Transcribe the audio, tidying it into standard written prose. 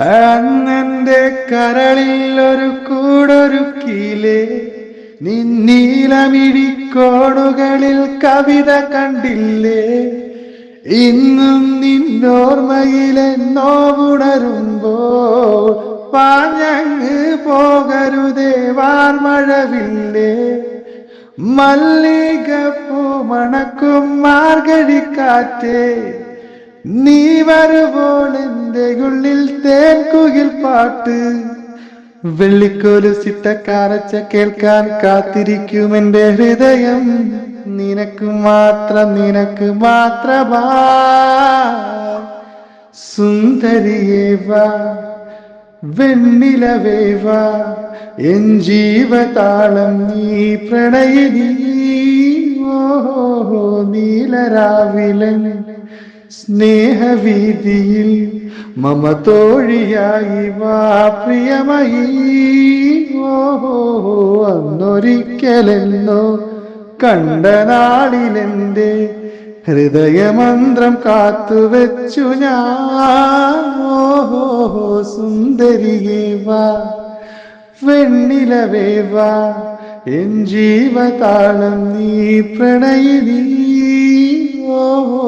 അന്നെന്റെ കരളിൽ ഒരു കൂടൊരുക്കിയില്ലേ, നിന്നീലമിഴിക്കോണുകളിൽ കവിത കണ്ടില്ലേ. ഇന്നും നിന്നോർമ്മയിലെ നോവുണരുമ്പോൾ പാഞ്ഞങ്ങ് പോകരുതേ വാർമഴവില്ലേ. മല്ലികപ്പൂ മണക്കും മാർഗഴിക്കാറ്റേ, നീ വരുമ്പോൾ എന്റെ ഉള്ളിൽ തേൻകുയിൽ പാട്ട്. വെള്ളിക്കോലുസിട്ട കാരച്ച കേൾക്കാൻ കാത്തിരിക്കും എന്റെ ഹൃദയം. നിനക്ക് മാത്രം നിനക്ക് മാത്രമാ സുന്ദരിയേ വാ, വെണ്ണിലവേ വാ, എൻ ജീവതാളം നീ പ്രണയിനി. ഓഹോ നീലരാവിലൻ സ്നേഹവീതിയിൽ മമ തോഴിയായി വാ പ്രിയമയീ. ഓഹോ അന്നൊരിക്കലെന്നോ കണ്ട നാളിലെന്റെ ഹൃദയമന്ത്രം കാത്തുവെച്ചു ഞാൻ. ഓഹോ സുന്ദരിയേ വാ, വെണ്ണിലവേ വാ, എൻ ജീവതാളം നീ പ്രണയിനി. ഓഹോ